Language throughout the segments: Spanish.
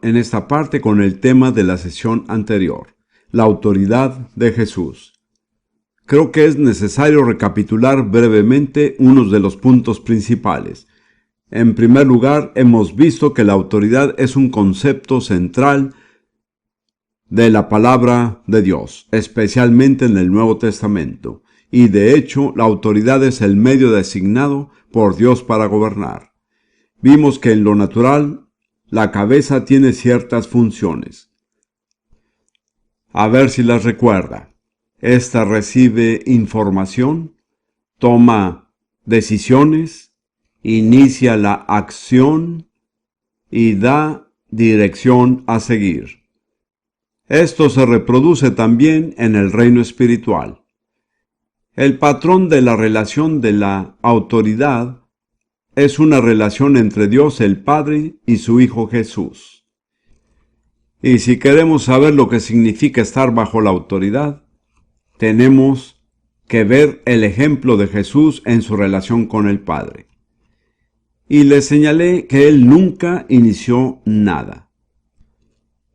en esta parte con el tema de la sesión anterior, la autoridad de Jesús. Creo que es necesario recapitular brevemente unos de los puntos principales. En primer lugar, hemos visto que la autoridad es un concepto central de la palabra de Dios, especialmente en el Nuevo Testamento, y de hecho la autoridad es el medio designado por Dios para gobernar. Vimos que en lo natural, la cabeza tiene ciertas funciones. A ver si las recuerda. Esta recibe información, toma decisiones, inicia la acción y da dirección a seguir. Esto se reproduce también en el reino espiritual. El patrón de la relación de la autoridad es una relación entre Dios el Padre y su Hijo Jesús. Y si queremos saber lo que significa estar bajo la autoridad, tenemos que ver el ejemplo de Jesús en su relación con el Padre. Y les señalé que Él nunca inició nada.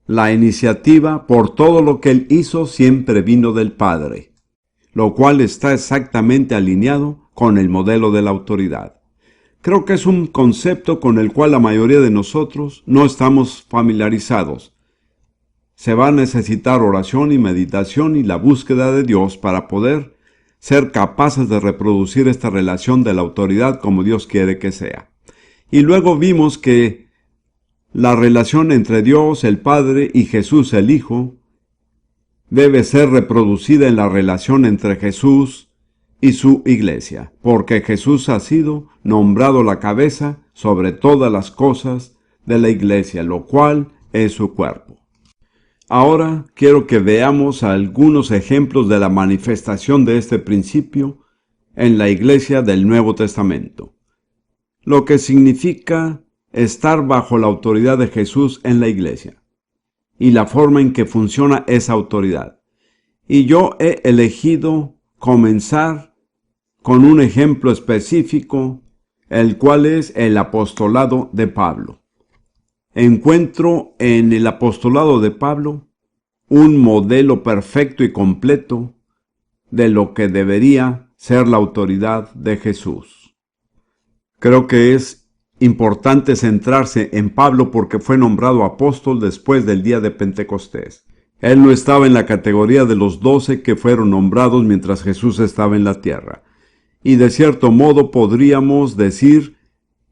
La iniciativa por todo lo que Él hizo siempre vino del Padre, lo cual está exactamente alineado con el modelo de la autoridad. Creo que es un concepto con el cual la mayoría de nosotros no estamos familiarizados. Se va a necesitar oración y meditación y la búsqueda de Dios para poder ser capaces de reproducir esta relación de la autoridad como Dios quiere que sea. Y luego vimos que la relación entre Dios el Padre y Jesús el Hijo debe ser reproducida en la relación entre Jesús y su iglesia, porque Jesús ha sido nombrado la cabeza sobre todas las cosas de la iglesia, lo cual es su cuerpo. Ahora quiero que veamos algunos ejemplos de la manifestación de este principio en la iglesia del Nuevo Testamento, lo que significa estar bajo la autoridad de Jesús en la iglesia y la forma en que funciona esa autoridad. Y yo he elegido comenzar con un ejemplo específico, el cual es el apostolado de Pablo. Encuentro en el apostolado de Pablo un modelo perfecto y completo de lo que debería ser la autoridad de Jesús. Creo que es importante centrarse en Pablo porque fue nombrado apóstol después del día de Pentecostés. Él no estaba en la categoría de los 12 que fueron nombrados mientras Jesús estaba en la tierra. Y de cierto modo podríamos decir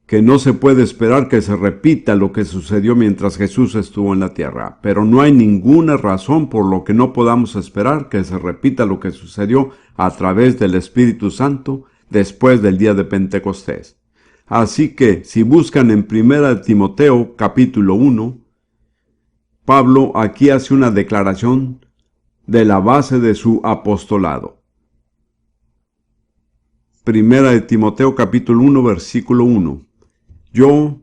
que no se puede esperar que se repita lo que sucedió mientras Jesús estuvo en la tierra, pero no hay ninguna razón por lo que no podamos esperar que se repita lo que sucedió a través del Espíritu Santo después del día de Pentecostés. Así que, si buscan en 1 Timoteo capítulo 1, Pablo aquí hace una declaración de la base de su apostolado. 1 Timoteo capítulo 1, versículo 1. Yo,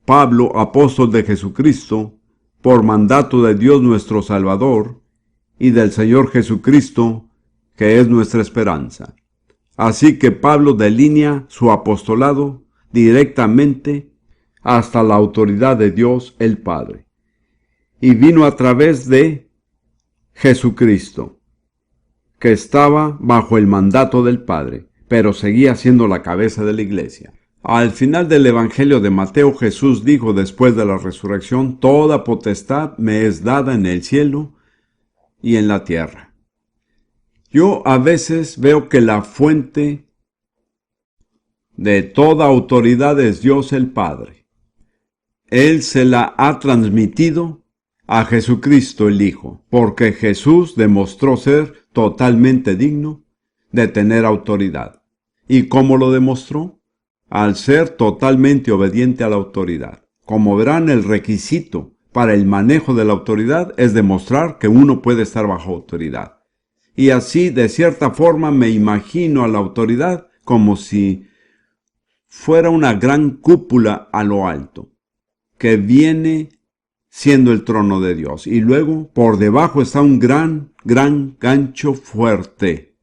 Pablo, apóstol de Jesucristo, por mandato de Dios nuestro Salvador y del Señor Jesucristo, que es nuestra esperanza. Así que Pablo delinea su apostolado directamente hasta la autoridad de Dios el Padre. Y vino a través de Jesucristo, que estaba bajo el mandato del Padre, pero seguía siendo la cabeza de la iglesia. Al final del Evangelio de Mateo, Jesús dijo después de la resurrección: toda potestad me es dada en el cielo y en la tierra. Yo a veces veo que la fuente de toda autoridad es Dios el Padre. Él se la ha transmitido a Jesucristo el Hijo, porque Jesús demostró ser totalmente digno de tener autoridad. ¿Y cómo lo demostró? Al ser totalmente obediente a la autoridad. Como verán, el requisito para el manejo de la autoridad es demostrar que uno puede estar bajo autoridad. Y así, de cierta forma, me imagino a la autoridad como si fuera una gran cúpula a lo alto, que viene siendo el trono de Dios. Y luego, por debajo está un gran gancho fuerte,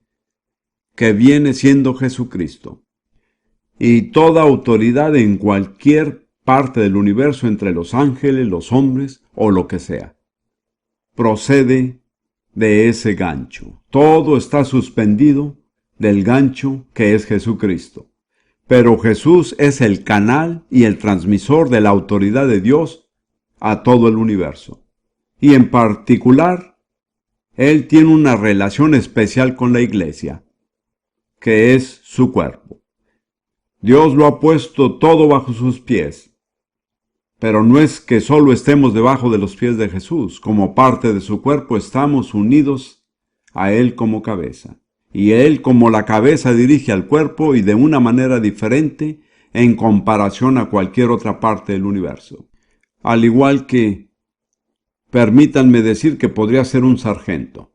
que viene siendo Jesucristo. Y toda autoridad en cualquier parte del universo, entre los ángeles, los hombres o lo que sea. Procede de ese gancho. Todo está suspendido del gancho que es Jesucristo. Pero Jesús es el canal y el transmisor de la autoridad de Dios a todo el universo. Y en particular, Él tiene una relación especial con la iglesia, que es su cuerpo. Dios lo ha puesto todo bajo sus pies. Pero no es que solo estemos debajo de los pies de Jesús. Como parte de su cuerpo estamos unidos a Él como cabeza. Y Él como la cabeza dirige al cuerpo y de una manera diferente en comparación a cualquier otra parte del universo. Al igual que, permítanme decir que podría ser un sargento.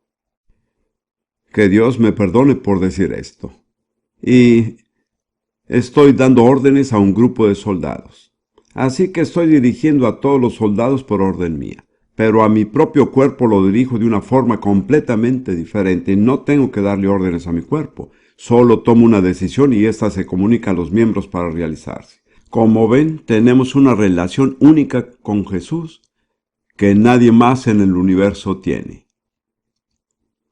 Que Dios me perdone por decir esto. Y estoy dando órdenes a un grupo de soldados. Así que estoy dirigiendo a todos los soldados por orden mía. Pero a mi propio cuerpo lo dirijo de una forma completamente diferente. No tengo que darle órdenes a mi cuerpo. Solo tomo una decisión y ésta se comunica a los miembros para realizarse. Como ven, tenemos una relación única con Jesús que nadie más en el universo tiene.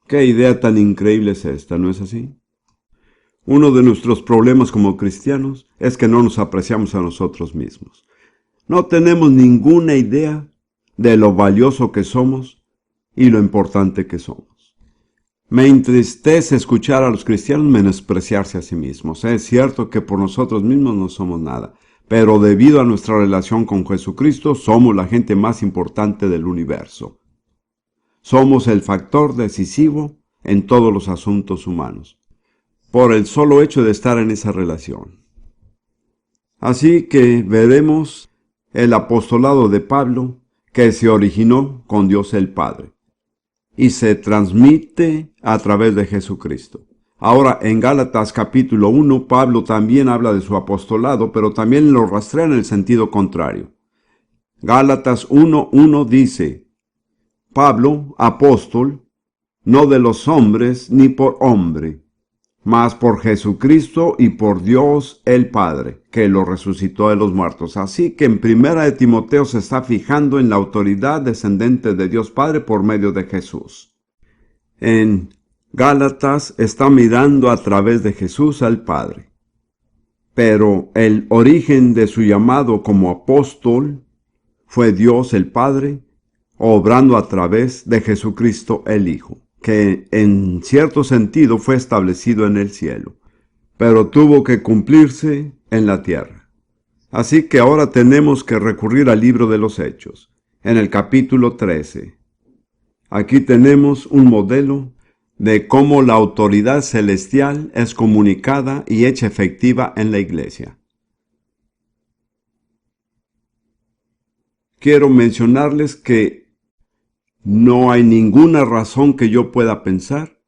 ¿Qué idea tan increíble es esta, no es así? Uno de nuestros problemas como cristianos es que no nos apreciamos a nosotros mismos. No tenemos ninguna idea de lo valioso que somos y lo importante que somos. Me entristece escuchar a los cristianos menospreciarse a sí mismos. Es cierto que por nosotros mismos no somos nada, pero debido a nuestra relación con Jesucristo somos la gente más importante del universo. Somos el factor decisivo en todos los asuntos humanos, por el solo hecho de estar en esa relación. Así que veremos el apostolado de Pablo, que se originó con Dios el Padre y se transmite a través de Jesucristo. Ahora, en Gálatas capítulo 1, Pablo también habla de su apostolado, pero también lo rastrea en el sentido contrario. Gálatas 1:1 dice: Pablo, apóstol, no de los hombres ni por hombre, mas por Jesucristo y por Dios el Padre, que lo resucitó de los muertos. Así que en 1 de Timoteo se está fijando en la autoridad descendente de Dios Padre por medio de Jesús. En Gálatas está mirando a través de Jesús al Padre. Pero el origen de su llamado como apóstol fue Dios el Padre, obrando a través de Jesucristo el Hijo, que en cierto sentido fue establecido en el cielo, pero tuvo que cumplirse en la tierra. Así que ahora tenemos que recurrir al libro de los Hechos, en el capítulo 13. Aquí tenemos un modelo de cómo la autoridad celestial es comunicada y hecha efectiva en la iglesia. Quiero mencionarles que no hay ninguna razón que yo pueda pensar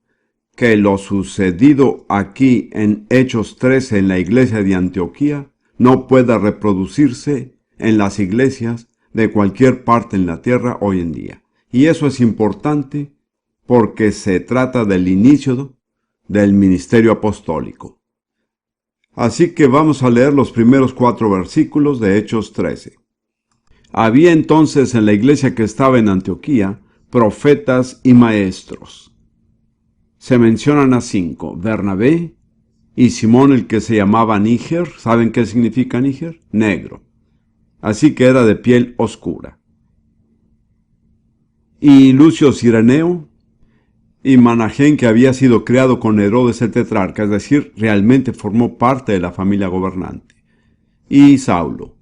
que lo sucedido aquí en Hechos 13 en la iglesia de Antioquía no pueda reproducirse en las iglesias de cualquier parte en la tierra hoy en día. Y eso es importante porque se trata del inicio del ministerio apostólico. Así que vamos a leer los primeros 4 versículos de Hechos 13. Había entonces en la iglesia que estaba en Antioquía profetas y maestros. Se mencionan a 5, Bernabé y Simón, el que se llamaba Níger. ¿Saben qué significa Níger? Negro. Así que era de piel oscura. Y Lucio Cireneo y Manahén, que había sido criado con Herodes el tetrarca, es decir, realmente formó parte de la familia gobernante. Y Saulo.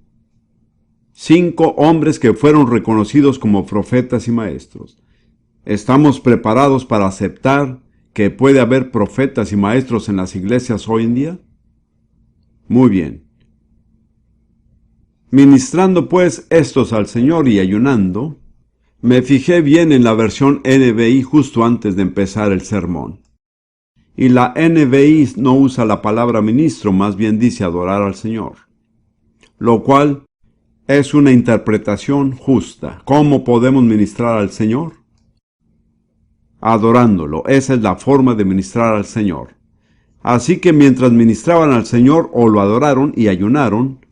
5 hombres que fueron reconocidos como profetas y maestros. ¿Estamos preparados para aceptar que puede haber profetas y maestros en las iglesias hoy en día? Muy bien. Ministrando pues estos al Señor y ayunando, me fijé bien en la versión NBI justo antes de empezar el sermón. Y la NBI no usa la palabra ministro, más bien dice adorar al Señor. Lo cual es una interpretación justa. ¿Cómo podemos ministrar al Señor? Adorándolo. Esa es la forma de ministrar al Señor. Así que mientras ministraban al Señor o lo adoraron y ayunaron,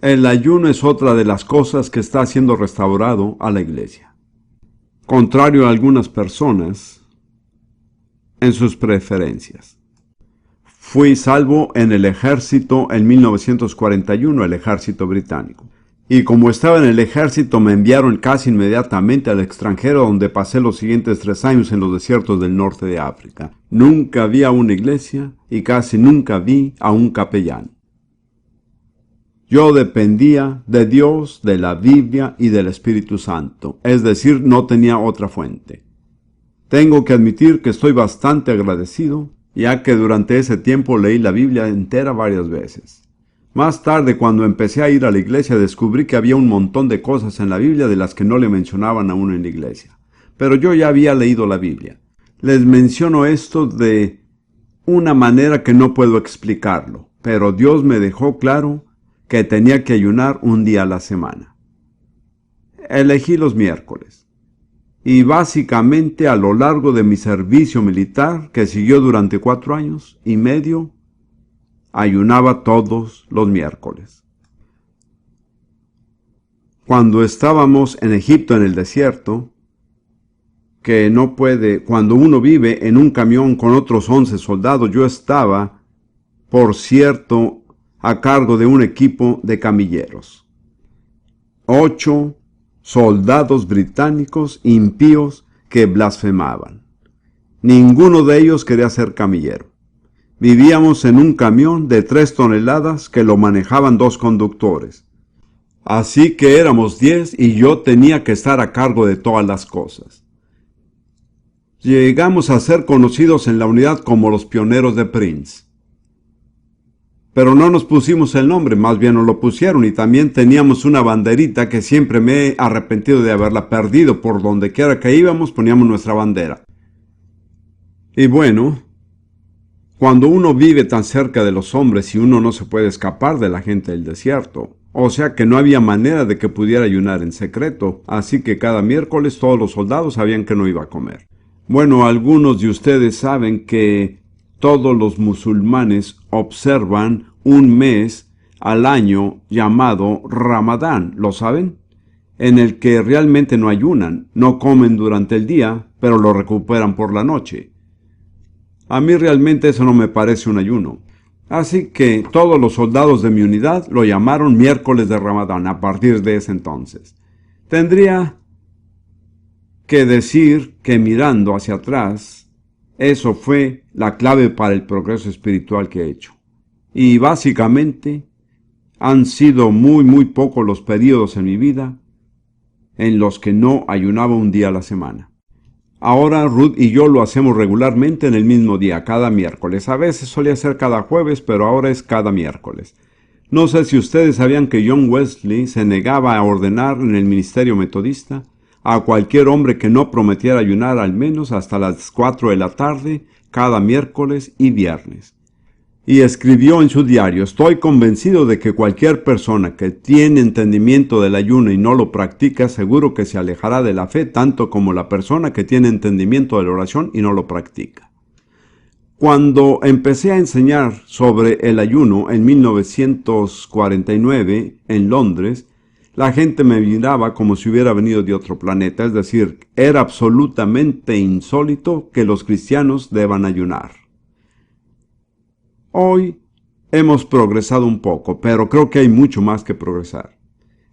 El ayuno es otra de las cosas que está siendo restaurado a la iglesia. Contrario a algunas personas en sus preferencias. Fui salvo en el ejército en 1941, el ejército británico. Y como estaba en el ejército, me enviaron casi inmediatamente al extranjero, donde pasé los siguientes 3 años en los desiertos del norte de África. Nunca vi a una iglesia y casi nunca vi a un capellán. Yo dependía de Dios, de la Biblia y del Espíritu Santo, es decir, no tenía otra fuente. Tengo que admitir que estoy bastante agradecido, ya que durante ese tiempo leí la Biblia entera varias veces. Más tarde, cuando empecé a ir a la iglesia, descubrí que había un montón de cosas en la Biblia de las que no le mencionaban a uno en la iglesia. Pero yo ya había leído la Biblia. Les menciono esto de una manera que no puedo explicarlo, pero Dios me dejó claro que tenía que ayunar un día a la semana. Elegí los miércoles. Y básicamente a lo largo de mi servicio militar, que siguió durante 4 años y medio, ayunaba todos los miércoles. Cuando estábamos en Egipto en el desierto, cuando uno vive en un camión con otros 11 soldados, yo estaba, por cierto, a cargo de un equipo de camilleros. 8 soldados británicos impíos que blasfemaban. Ninguno de ellos quería ser camillero. Vivíamos en un camión de 3 toneladas que lo manejaban 2 conductores. Así que éramos 10 y yo tenía que estar a cargo de todas las cosas. Llegamos a ser conocidos en la unidad como los pioneros de Prince. Pero no nos pusimos el nombre, más bien nos lo pusieron, y también teníamos una banderita que siempre me he arrepentido de haberla perdido. Por donde quiera que íbamos poníamos nuestra bandera. Y bueno, cuando uno vive tan cerca de los hombres y uno no se puede escapar de la gente del desierto, o sea que no había manera de que pudiera ayunar en secreto, así que cada miércoles todos los soldados sabían que no iba a comer. Bueno, algunos de ustedes saben que todos los musulmanes observan un mes al año llamado Ramadán, ¿lo saben? En el que realmente no ayunan, no comen durante el día, pero lo recuperan por la noche. A mí realmente eso no me parece un ayuno. Así que todos los soldados de mi unidad lo llamaron miércoles de Ramadán a partir de ese entonces. Tendría que decir que mirando hacia atrás, eso fue la clave para el progreso espiritual que he hecho. Y básicamente han sido muy pocos los periodos en mi vida en los que no ayunaba un día a la semana. Ahora Ruth y yo lo hacemos regularmente en el mismo día, cada miércoles. A veces solía ser cada jueves, pero ahora es cada miércoles. No sé si ustedes sabían que John Wesley se negaba a ordenar en el ministerio metodista a cualquier hombre que no prometiera ayunar al menos hasta las 4 de la tarde cada miércoles y viernes. Y escribió en su diario: estoy convencido de que cualquier persona que tiene entendimiento del ayuno y no lo practica, seguro que se alejará de la fe, tanto como la persona que tiene entendimiento de la oración y no lo practica. Cuando empecé a enseñar sobre el ayuno en 1949 en Londres, la gente me miraba como si hubiera venido de otro planeta, es decir, era absolutamente insólito que los cristianos deban ayunar. Hoy hemos progresado un poco, pero creo que hay mucho más que progresar.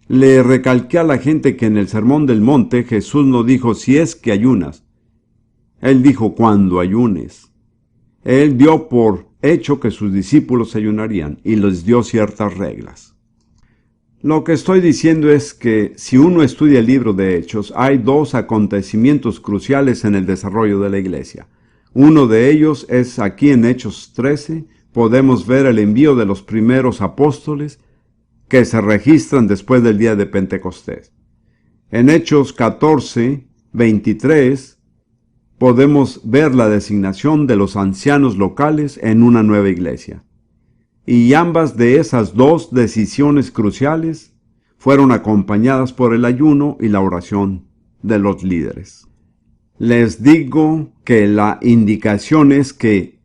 Le recalqué a la gente que en el Sermón del Monte Jesús no dijo si es que ayunas. Él dijo cuando ayunes. Él dio por hecho que sus discípulos ayunarían y les dio ciertas reglas. Lo que estoy diciendo es que si uno estudia el libro de Hechos, hay 2 acontecimientos cruciales en el desarrollo de la iglesia. Uno de ellos es aquí en Hechos 13, podemos ver el envío de los primeros apóstoles que se registran después del día de Pentecostés. En Hechos 14, 23, podemos ver la designación de los ancianos locales en una nueva iglesia. Y ambas de esas 2 decisiones cruciales fueron acompañadas por el ayuno y la oración de los líderes. Les digo que la indicación es que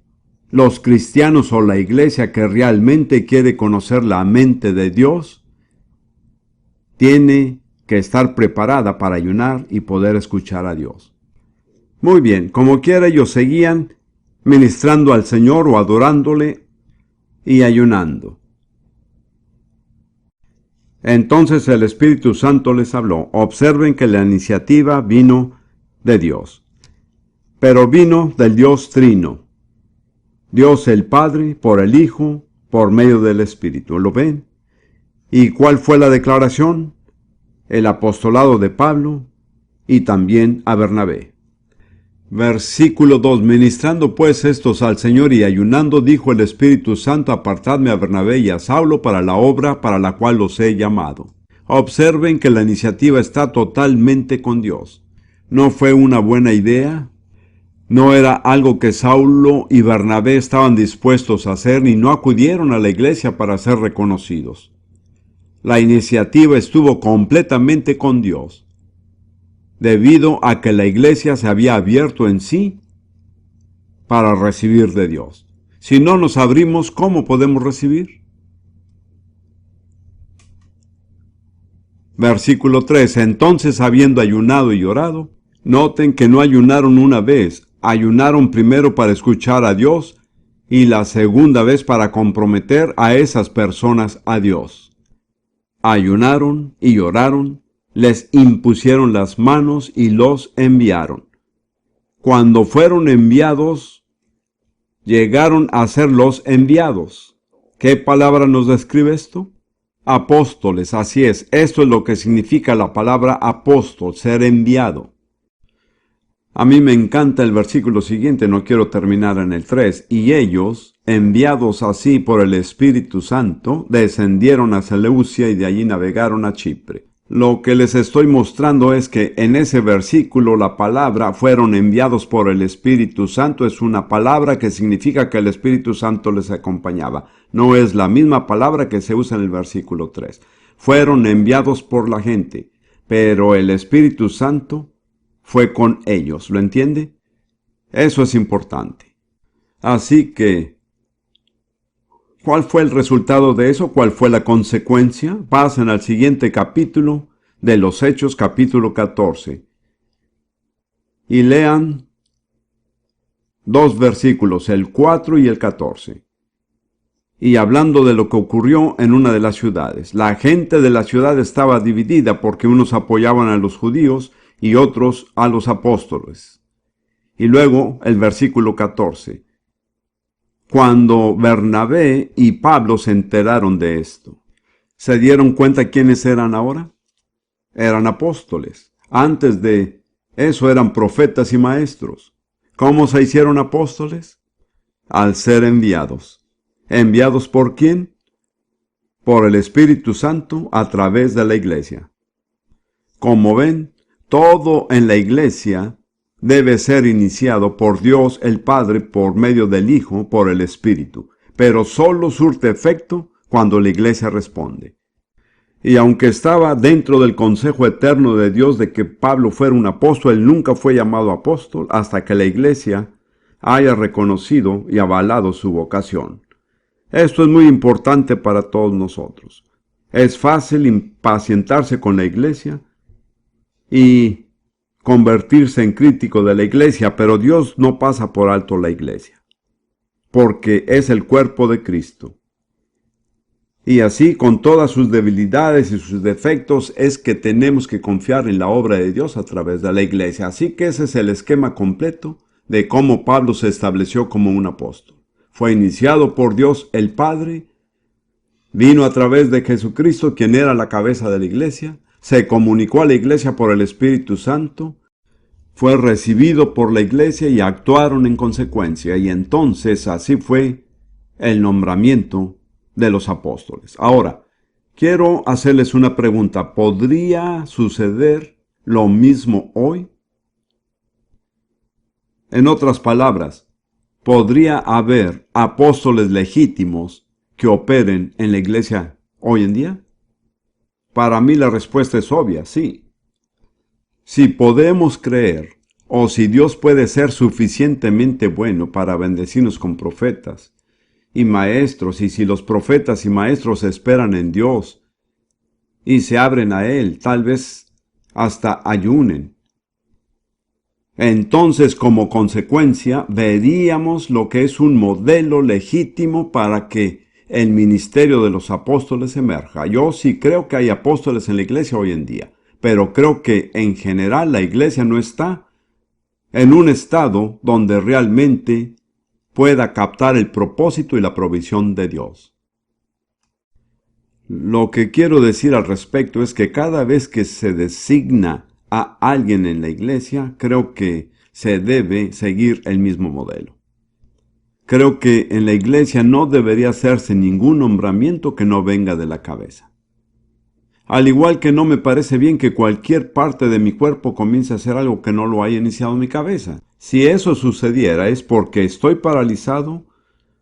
los cristianos o la iglesia que realmente quiere conocer la mente de Dios tiene que estar preparada para ayunar y poder escuchar a Dios. Muy bien, como quiera ellos seguían ministrando al Señor o adorándole y ayunando. Entonces el Espíritu Santo les habló. Observen que la iniciativa vino de Dios, pero vino del Dios Trino. Dios el Padre, por el Hijo, por medio del Espíritu. ¿Lo ven? ¿Y cuál fue la declaración? El apostolado de Pablo y también a Bernabé. Versículo 2. Ministrando pues estos al Señor y ayunando, dijo el Espíritu Santo: apartadme a Bernabé y a Saulo para la obra para la cual los he llamado. Observen que la iniciativa está totalmente con Dios. ¿No fue una buena idea? No era algo que Saulo y Bernabé estaban dispuestos a hacer, ni no acudieron a la iglesia para ser reconocidos. La iniciativa estuvo completamente con Dios, debido a que la iglesia se había abierto en sí para recibir de Dios. Si no nos abrimos, ¿cómo podemos recibir? Versículo 3. Entonces, habiendo ayunado y orado, noten que no ayunaron una vez, ayunaron primero para escuchar a Dios y la segunda vez para comprometer a esas personas a Dios. Ayunaron y oraron, les impusieron las manos y los enviaron. Cuando fueron enviados, llegaron a ser los enviados. ¿Qué palabra nos describe esto? Apóstoles, así es. Esto es lo que significa la palabra apóstol, ser enviado. A mí me encanta el versículo siguiente, no quiero terminar en el 3. Y ellos, enviados así por el Espíritu Santo, descendieron a Seleucia y de allí navegaron a Chipre. Lo que les estoy mostrando es que en ese versículo la palabra fueron enviados por el Espíritu Santo es una palabra que significa que el Espíritu Santo les acompañaba. No es la misma palabra que se usa en el versículo 3. Fueron enviados por la gente, pero el Espíritu Santo fue con ellos. ¿Lo entiende? Eso es importante. Así que, ¿cuál fue el resultado de eso? ¿Cuál fue la consecuencia? Pasen al siguiente capítulo de los Hechos, capítulo 14. Y lean 2 versículos, el 4 y el 14. Y hablando de lo que ocurrió en una de las ciudades. La gente de la ciudad estaba dividida porque unos apoyaban a los judíos y otros a los apóstoles. Y luego el versículo 14. Cuando Bernabé y Pablo se enteraron de esto, ¿se dieron cuenta quiénes eran ahora? Eran apóstoles. Antes de eso eran profetas y maestros. ¿Cómo se hicieron apóstoles? Al ser enviados. ¿Enviados por quién? Por el Espíritu Santo a través de la iglesia. Como ven, todo en la iglesia debe ser iniciado por Dios el Padre por medio del Hijo por el Espíritu, pero solo surte efecto cuando la iglesia responde. Y aunque estaba dentro del consejo eterno de Dios de que Pablo fuera un apóstol, él nunca fue llamado apóstol hasta que la iglesia haya reconocido y avalado su vocación. Esto es muy importante para todos nosotros. Es fácil impacientarse con la iglesia y convertirse en crítico de la iglesia, pero Dios no pasa por alto la iglesia, porque es el cuerpo de Cristo. Y así, con todas sus debilidades y sus defectos, es que tenemos que confiar en la obra de Dios a través de la iglesia. Así que ese es el esquema completo de cómo Pablo se estableció como un apóstol. Fue iniciado por Dios el Padre, vino a través de Jesucristo, quien era la cabeza de la iglesia, se comunicó a la iglesia por el Espíritu Santo, fue recibido por la iglesia y actuaron en consecuencia. Y entonces así fue el nombramiento de los apóstoles. Ahora, quiero hacerles una pregunta. ¿Podría suceder lo mismo hoy? En otras palabras, ¿podría haber apóstoles legítimos que operen en la iglesia hoy en día? Para mí la respuesta es obvia, sí. Si podemos creer, o si Dios puede ser suficientemente bueno para bendecirnos con profetas y maestros, y si los profetas y maestros esperan en Dios y se abren a Él, tal vez hasta ayunen. Entonces, como consecuencia, veríamos lo que es un modelo legítimo para que el ministerio de los apóstoles emerja. Yo sí creo que hay apóstoles en la iglesia hoy en día, pero creo que en general la iglesia no está en un estado donde realmente pueda captar el propósito y la provisión de Dios. Lo que quiero decir al respecto es que cada vez que se designa a alguien en la iglesia, creo que se debe seguir el mismo modelo. Creo que en la iglesia no debería hacerse ningún nombramiento que no venga de la cabeza. Al igual que no me parece bien que cualquier parte de mi cuerpo comience a hacer algo que no lo haya iniciado en mi cabeza. Si eso sucediera es porque estoy paralizado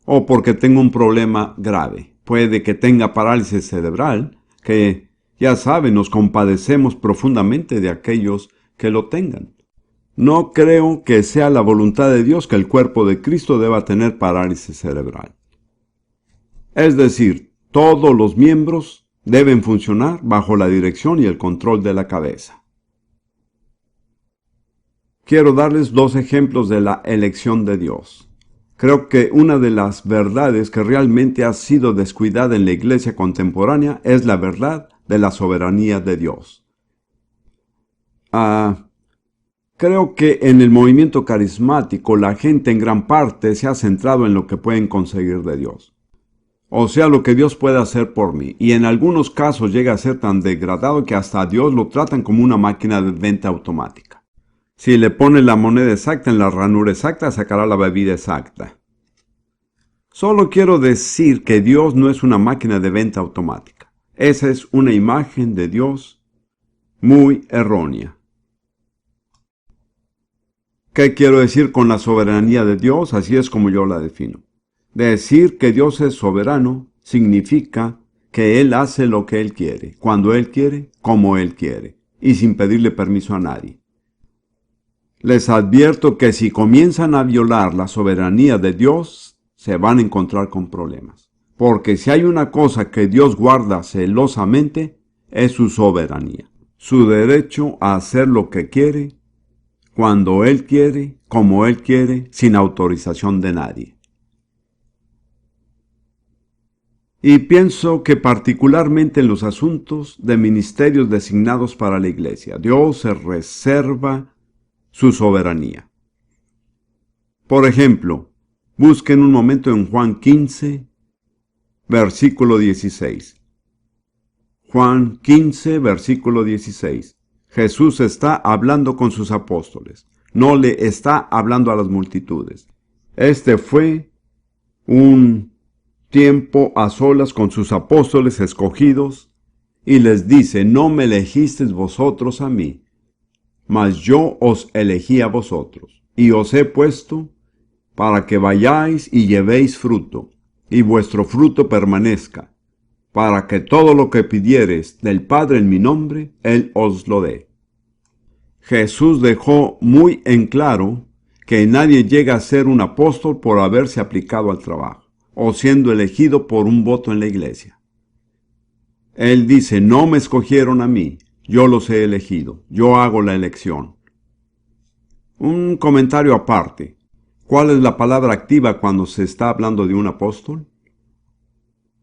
o porque tengo un problema grave. Puede que tenga parálisis cerebral, que ya saben, nos compadecemos profundamente de aquellos que lo tengan. No creo que sea la voluntad de Dios que el cuerpo de Cristo deba tener parálisis cerebral. Es decir, todos los miembros deben funcionar bajo la dirección y el control de la cabeza. Quiero darles dos ejemplos de la elección de Dios. Creo que una de las verdades que realmente ha sido descuidada en la iglesia contemporánea es la verdad de la soberanía de Dios. Creo que en el movimiento carismático la gente en gran parte se ha centrado en lo que pueden conseguir de Dios. O sea, lo que Dios puede hacer por mí. Y en algunos casos llega a ser tan degradado que hasta a Dios lo tratan como una máquina de venta automática. Si le pone la moneda exacta en la ranura exacta, sacará la bebida exacta. Solo quiero decir que Dios no es una máquina de venta automática. Esa es una imagen de Dios muy errónea. ¿Qué quiero decir con la soberanía de Dios? Así es como yo la defino. Decir que Dios es soberano significa que Él hace lo que Él quiere, cuando Él quiere, como Él quiere, y sin pedirle permiso a nadie. Les advierto que si comienzan a violar la soberanía de Dios, se van a encontrar con problemas. Porque si hay una cosa que Dios guarda celosamente, es su soberanía. Su derecho a hacer lo que quiere, cuando Él quiere, como Él quiere, sin autorización de nadie. Y pienso que particularmente en los asuntos de ministerios designados para la iglesia, Dios se reserva su soberanía. Por ejemplo, busquen un momento en Juan 15, versículo 16. Juan 15, versículo 16. Jesús está hablando con sus apóstoles. No le está hablando a las multitudes. Este fue un tiempo a solas con sus apóstoles escogidos y les dice: no me elegisteis vosotros a mí, mas yo os elegí a vosotros, y os he puesto para que vayáis y llevéis fruto, y vuestro fruto permanezca, para que todo lo que pidiereis del Padre en mi nombre, Él os lo dé. Jesús dejó muy en claro que nadie llega a ser un apóstol por haberse aplicado al trabajo, o siendo elegido por un voto en la iglesia. Él dice: no me escogieron a mí, yo los he elegido, yo hago la elección. Un comentario aparte. ¿Cuál es la palabra activa cuando se está hablando de un apóstol?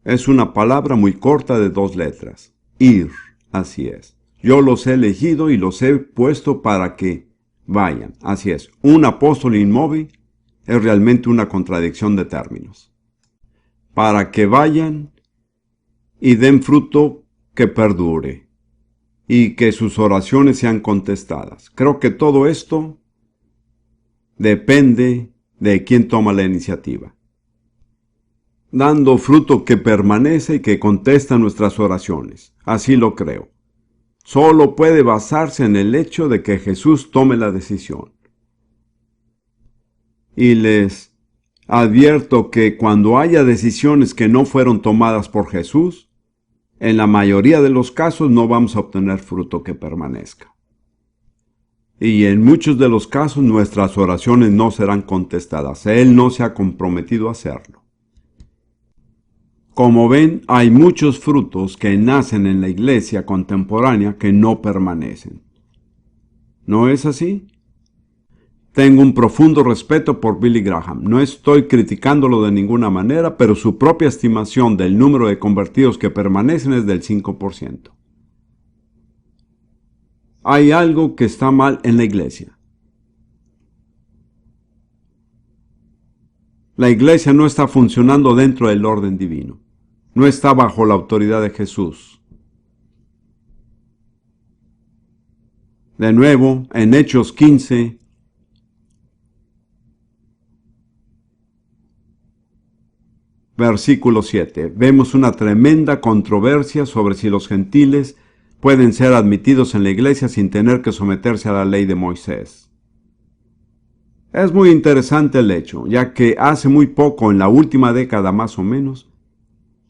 Es una palabra muy corta de 2 letras. Ir, así es. Yo los he elegido y los he puesto para que vayan, así es. Un apóstol inmóvil es realmente una contradicción de términos. Para que vayan y den fruto que perdure, y que sus oraciones sean contestadas. Creo que todo esto depende de quién toma la iniciativa. Dando fruto que permanece y que contesta nuestras oraciones. Así lo creo. Solo puede basarse en el hecho de que Jesús tome la decisión. Y les advierto que cuando haya decisiones que no fueron tomadas por Jesús, en la mayoría de los casos no vamos a obtener fruto que permanezca. Y en muchos de los casos nuestras oraciones no serán contestadas. Él no se ha comprometido a hacerlo. Como ven, hay muchos frutos que nacen en la iglesia contemporánea que no permanecen. ¿No es así? Tengo un profundo respeto por Billy Graham. No estoy criticándolo de ninguna manera, pero su propia estimación del número de convertidos que permanecen es del 5%. Hay algo que está mal en la iglesia. La iglesia no está funcionando dentro del orden divino. No está bajo la autoridad de Jesús. De nuevo, en Hechos 15, versículo 7, vemos una tremenda controversia sobre si los gentiles pueden ser admitidos en la iglesia sin tener que someterse a la ley de Moisés. Es muy interesante el hecho, ya que hace muy poco, en la última década más o menos,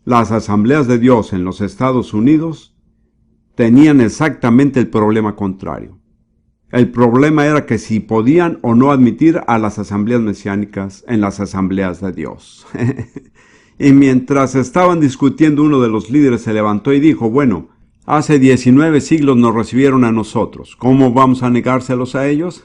las asambleas de Dios en los Estados Unidos tenían exactamente el problema contrario. El problema era que si podían o no admitir a las asambleas mesiánicas en las asambleas de Dios. Y mientras estaban discutiendo, uno de los líderes se levantó y dijo, bueno, hace 19 siglos nos recibieron a nosotros, ¿cómo vamos a negárselos a ellos?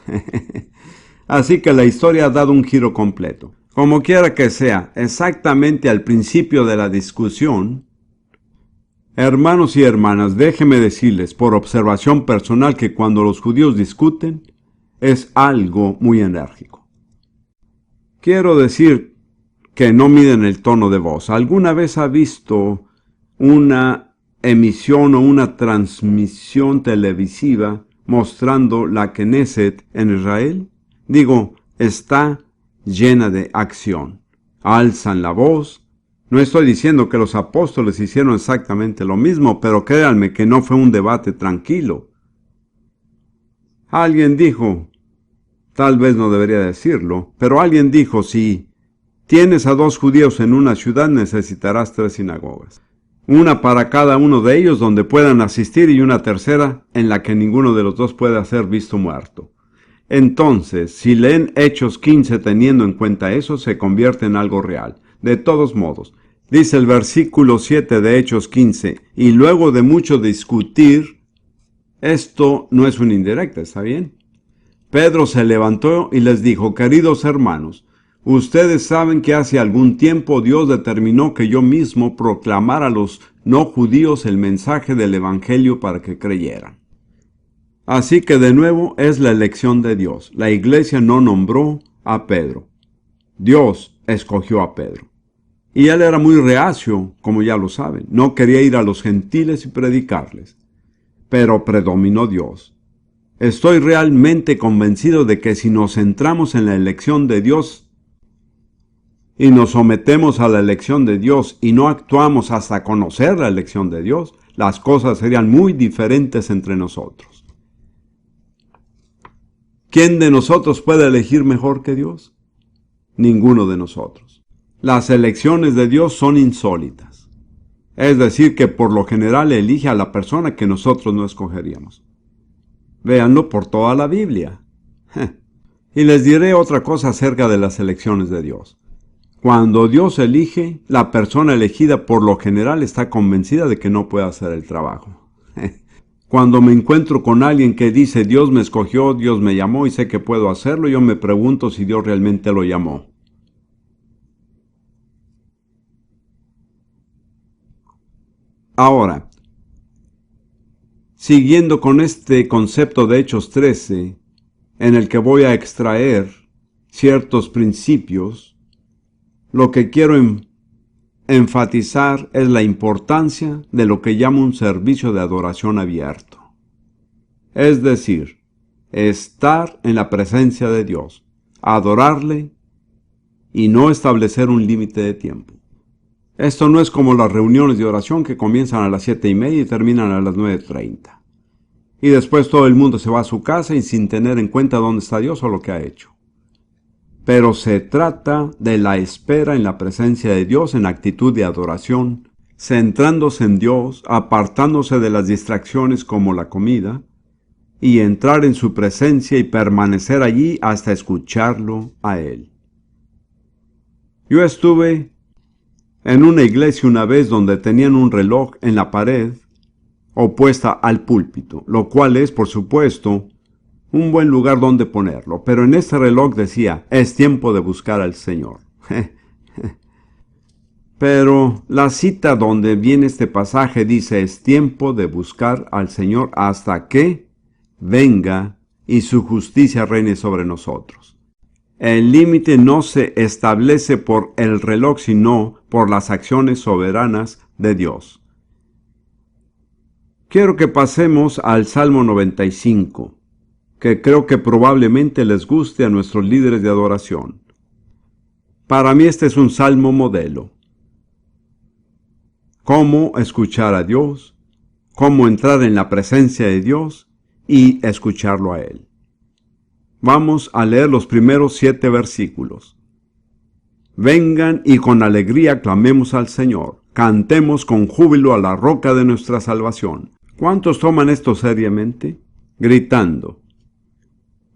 Así que la historia ha dado un giro completo. Como quiera que sea, exactamente al principio de la discusión, hermanos y hermanas, déjenme decirles por observación personal que cuando los judíos discuten, es algo muy enérgico. Quiero decir que no miden el tono de voz. ¿Alguna vez ha visto una emisión o una transmisión televisiva mostrando la Knesset en Israel? Digo, está llena de acción. Alzan la voz. No estoy diciendo que los apóstoles hicieron exactamente lo mismo, pero créanme que no fue un debate tranquilo. Alguien dijo, tal vez no debería decirlo, pero alguien dijo, si tienes a 2 judíos en una ciudad, necesitarás 3 sinagogas. Una para cada uno de ellos donde puedan asistir y una tercera en la que ninguno de los dos pueda ser visto muerto. Entonces, si leen Hechos 15 teniendo en cuenta eso, se convierte en algo real. De todos modos, dice el versículo 7 de Hechos 15, y luego de mucho discutir, esto no es una indirecta, ¿está bien? Pedro se levantó y les dijo, queridos hermanos, ustedes saben que hace algún tiempo Dios determinó que yo mismo proclamara a los no judíos el mensaje del Evangelio para que creyeran. Así que de nuevo es la elección de Dios. La iglesia no nombró a Pedro. Dios escogió a Pedro. Y él era muy reacio, como ya lo saben. No quería ir a los gentiles y predicarles. Pero predominó Dios. Estoy realmente convencido de que si nos centramos en la elección de Dios y nos sometemos a la elección de Dios y no actuamos hasta conocer la elección de Dios, las cosas serían muy diferentes entre nosotros. ¿Quién de nosotros puede elegir mejor que Dios? Ninguno de nosotros. Las elecciones de Dios son insólitas. Es decir, que por lo general elige a la persona que nosotros no escogeríamos. Véanlo por toda la Biblia. Y les diré otra cosa acerca de las elecciones de Dios. Cuando Dios elige, la persona elegida por lo general está convencida de que no puede hacer el trabajo. Cuando me encuentro con alguien que dice, Dios me escogió, Dios me llamó y sé que puedo hacerlo, yo me pregunto si Dios realmente lo llamó. Ahora, siguiendo con este concepto de Hechos 13, en el que voy a extraer ciertos principios, lo que quiero enfatizar es la importancia de lo que llamo un servicio de adoración abierto. Es decir, estar en la presencia de Dios, adorarle y no establecer un límite de tiempo. Esto no es como las reuniones de oración que comienzan a las 7:30 y terminan a las 9:30. Y después todo el mundo se va a su casa y sin tener en cuenta dónde está Dios o lo que ha hecho. Pero se trata de la espera en la presencia de Dios en actitud de adoración, centrándose en Dios, apartándose de las distracciones como la comida, y entrar en su presencia y permanecer allí hasta escucharlo a Él. Yo estuve en una iglesia una vez donde tenían un reloj en la pared opuesta al púlpito, lo cual es, por supuesto, un buen lugar donde ponerlo. Pero en este reloj decía, es tiempo de buscar al Señor. Pero la cita donde viene este pasaje dice, es tiempo de buscar al Señor hasta que venga y su justicia reine sobre nosotros. El límite no se establece por el reloj, sino por las acciones soberanas de Dios. Quiero que pasemos al Salmo 95, que creo que probablemente les guste a nuestros líderes de adoración. Para mí este es un salmo modelo. Cómo escuchar a Dios, cómo entrar en la presencia de Dios y escucharlo a Él. Vamos a leer los primeros 7 versículos. Vengan y con alegría clamemos al Señor. Cantemos con júbilo a la roca de nuestra salvación. ¿Cuántos toman esto seriamente? Gritando.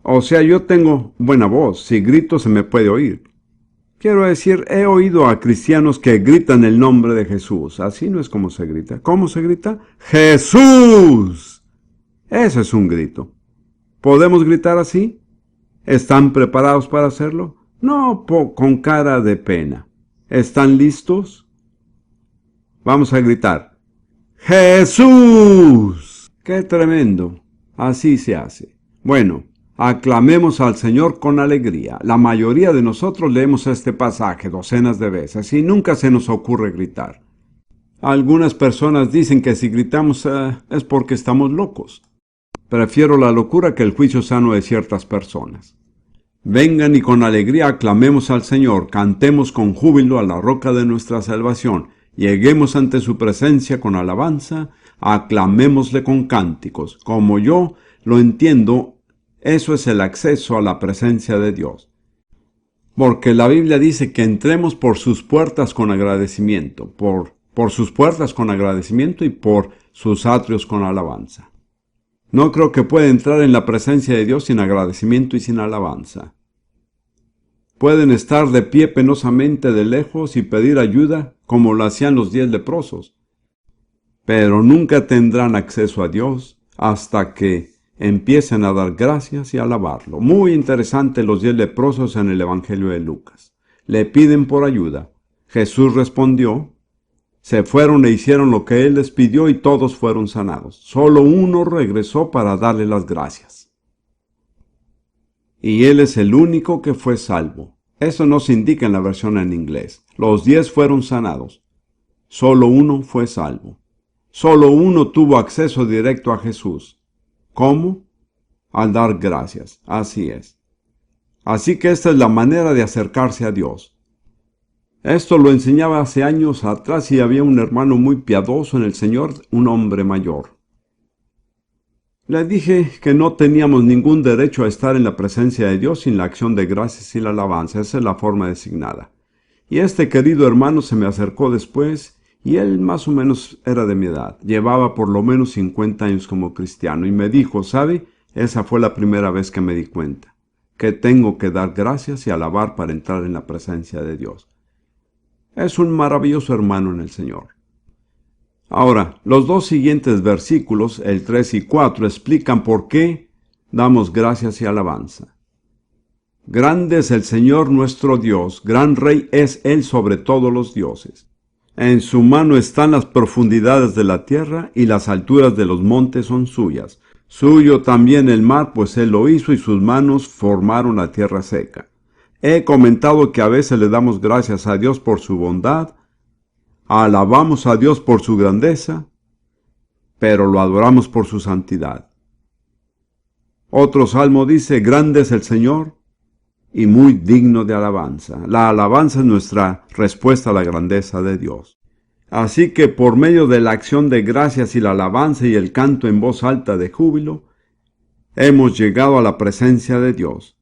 O sea, yo tengo buena voz. Si grito se me puede oír. Quiero decir, he oído a cristianos que gritan el nombre de Jesús. Así no es como se grita. ¿Cómo se grita? ¡Jesús! Ese es un grito. ¿Podemos gritar así? ¿Están preparados para hacerlo? No con cara de pena. ¿Están listos? Vamos a gritar. ¡Jesús! ¡Qué tremendo! Así se hace. Bueno, aclamemos al Señor con alegría. La mayoría de nosotros leemos este pasaje docenas de veces y nunca se nos ocurre gritar. Algunas personas dicen que si gritamos es porque estamos locos. Prefiero la locura que el juicio sano de ciertas personas. Vengan y con alegría aclamemos al Señor, cantemos con júbilo a la roca de nuestra salvación, lleguemos ante su presencia con alabanza, aclamémosle con cánticos. Como yo lo entiendo, eso es el acceso a la presencia de Dios. Porque la Biblia dice que entremos por sus puertas con agradecimiento, por sus puertas con agradecimiento y por sus atrios con alabanza. No creo que pueda entrar en la presencia de Dios sin agradecimiento y sin alabanza. Pueden estar de pie penosamente de lejos y pedir ayuda como lo hacían los 10 leprosos, pero nunca tendrán acceso a Dios hasta que empiecen a dar gracias y alabarlo. Muy interesante los 10 leprosos en el Evangelio de Lucas. Le piden por ayuda. Jesús respondió. Se fueron e hicieron lo que Él les pidió y todos fueron sanados. Solo uno regresó para darle las gracias. Y Él es el único que fue salvo. Eso no se indica en la versión en inglés. Los 10 fueron sanados. Solo uno fue salvo. Solo uno tuvo acceso directo a Jesús. ¿Cómo? Al dar gracias. Así es. Así que esta es la manera de acercarse a Dios. Esto lo enseñaba hace años atrás y había un hermano muy piadoso en el Señor, un hombre mayor. Le dije que no teníamos ningún derecho a estar en la presencia de Dios sin la acción de gracias y la alabanza. Esa es la forma designada. Y este querido hermano se me acercó después y él más o menos era de mi edad. Llevaba por lo menos 50 años como cristiano y me dijo, ¿sabe? Esa fue la primera vez que me di cuenta, que tengo que dar gracias y alabar para entrar en la presencia de Dios. Es un maravilloso hermano en el Señor. Ahora, los 2 siguientes versículos, el 3 y 4, explican por qué damos gracias y alabanza. Grande es el Señor nuestro Dios, gran Rey es Él sobre todos los dioses. En su mano están las profundidades de la tierra y las alturas de los montes son suyas. Suyo también el mar, pues Él lo hizo y sus manos formaron la tierra seca. He comentado que a veces le damos gracias a Dios por su bondad, alabamos a Dios por su grandeza, pero lo adoramos por su santidad. Otro salmo dice, grande es el Señor y muy digno de alabanza. La alabanza es nuestra respuesta a la grandeza de Dios. Así que por medio de la acción de gracias y la alabanza y el canto en voz alta de júbilo, hemos llegado a la presencia de Dios.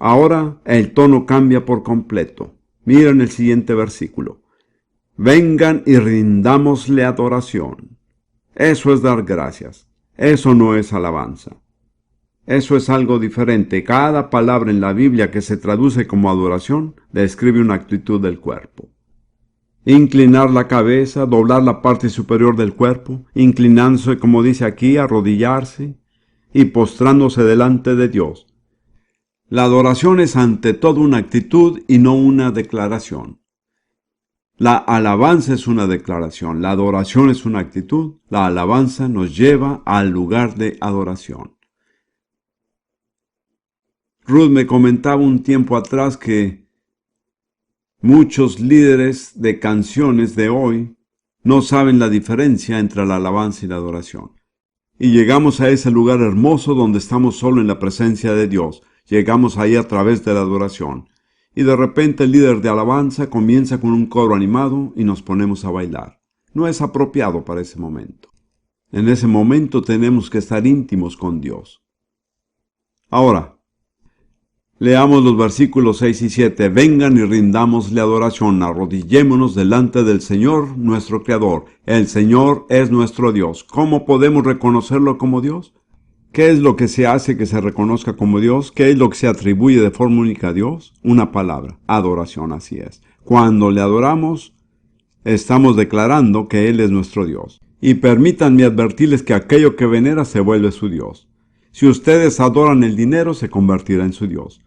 Ahora el tono cambia por completo. Miren el siguiente versículo. Vengan y rindámosle adoración. Eso es dar gracias. Eso no es alabanza. Eso es algo diferente. Cada palabra en la Biblia que se traduce como adoración describe una actitud del cuerpo. Inclinar la cabeza, doblar la parte superior del cuerpo, inclinándose, como dice aquí, arrodillarse y postrándose delante de Dios. La adoración es ante todo una actitud y no una declaración. La alabanza es una declaración, la adoración es una actitud, la alabanza nos lleva al lugar de adoración. Ruth me comentaba un tiempo atrás que muchos líderes de canciones de hoy no saben la diferencia entre la alabanza y la adoración. Y llegamos a ese lugar hermoso donde estamos solo en la presencia de Dios. Llegamos ahí a través de la adoración. Y de repente el líder de alabanza comienza con un coro animado y nos ponemos a bailar. No es apropiado para ese momento. En ese momento tenemos que estar íntimos con Dios. Ahora, leamos los versículos 6 y 7. Vengan y rindamosle adoración, arrodillémonos delante del Señor, nuestro Creador. El Señor es nuestro Dios. ¿Cómo podemos reconocerlo como Dios? ¿Qué es lo que se hace que se reconozca como Dios? ¿Qué es lo que se atribuye de forma única a Dios? Una palabra, adoración, así es. Cuando le adoramos, estamos declarando que Él es nuestro Dios. Y permítanme advertirles que aquello que venera se vuelve su Dios. Si ustedes adoran el dinero, se convertirá en su Dios.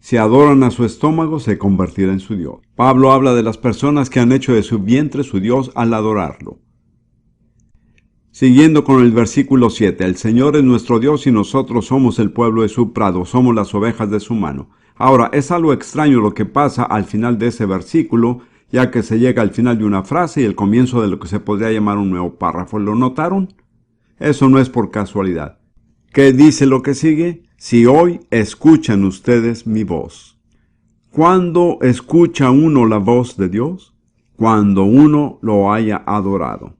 Si adoran a su estómago, se convertirá en su Dios. Pablo habla de las personas que han hecho de su vientre su Dios al adorarlo. Siguiendo con el versículo 7, el Señor es nuestro Dios y nosotros somos el pueblo de su prado, somos las ovejas de su mano. Ahora, es algo extraño lo que pasa al final de ese versículo, ya que se llega al final de una frase y el comienzo de lo que se podría llamar un nuevo párrafo. ¿Lo notaron? Eso no es por casualidad. ¿Qué dice lo que sigue? Si hoy escuchan ustedes mi voz. ¿Cuándo escucha uno la voz de Dios? Cuando uno lo haya adorado.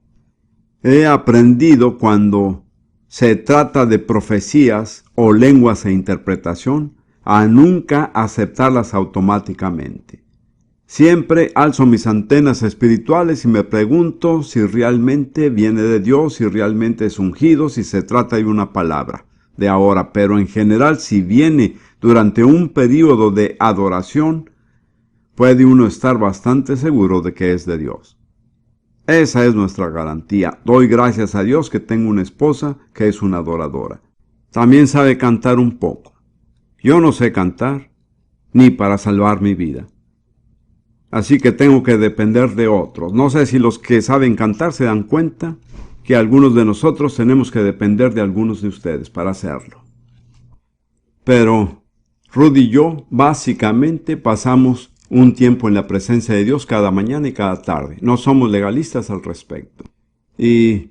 He aprendido cuando se trata de profecías o lenguas e interpretación a nunca aceptarlas automáticamente. Siempre alzo mis antenas espirituales y me pregunto si realmente viene de Dios, si realmente es ungido, si se trata de una palabra de ahora. Pero en general, si viene durante un periodo de adoración, puede uno estar bastante seguro de que es de Dios. Esa es nuestra garantía. Doy gracias a Dios que tengo una esposa que es una adoradora. También sabe cantar un poco. Yo no sé cantar, ni para salvar mi vida. Así que tengo que depender de otros. No sé si los que saben cantar se dan cuenta que algunos de nosotros tenemos que depender de algunos de ustedes para hacerlo. Pero Ruth y yo básicamente pasamos un tiempo en la presencia de Dios cada mañana y cada tarde. No somos legalistas al respecto. Y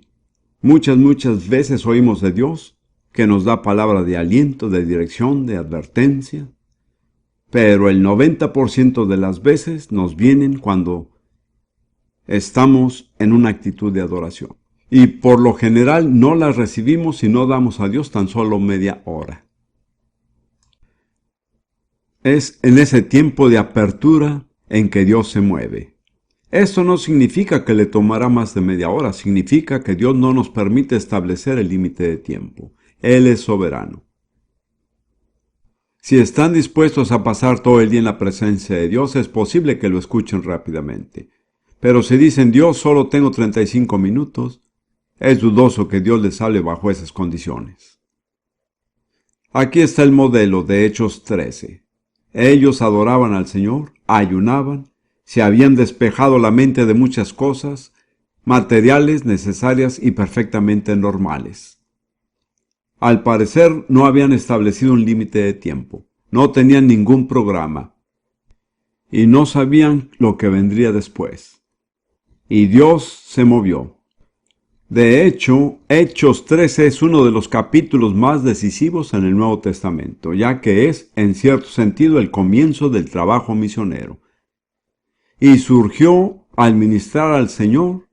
muchas veces oímos de Dios que nos da palabra de aliento, de dirección, de advertencia. Pero el 90% de las veces nos vienen cuando estamos en una actitud de adoración. Y por lo general no las recibimos si no damos a Dios tan solo media hora. Es en ese tiempo de apertura en que Dios se mueve. Esto no significa que le tomará más de media hora, significa que Dios no nos permite establecer el límite de tiempo. Él es soberano. Si están dispuestos a pasar todo el día en la presencia de Dios, es posible que lo escuchen rápidamente. Pero si dicen, Dios, solo tengo 35 minutos, es dudoso que Dios les hable bajo esas condiciones. Aquí está el modelo de Hechos 13. Ellos adoraban al Señor, ayunaban, se habían despejado la mente de muchas cosas, materiales, necesarias y perfectamente normales. Al parecer no habían establecido un límite de tiempo, no tenían ningún programa y no sabían lo que vendría después. Y Dios se movió. De hecho, Hechos 13 es uno de los capítulos más decisivos en el Nuevo Testamento, ya que es, en cierto sentido, el comienzo del trabajo misionero. Y surgió al ministrar al Señor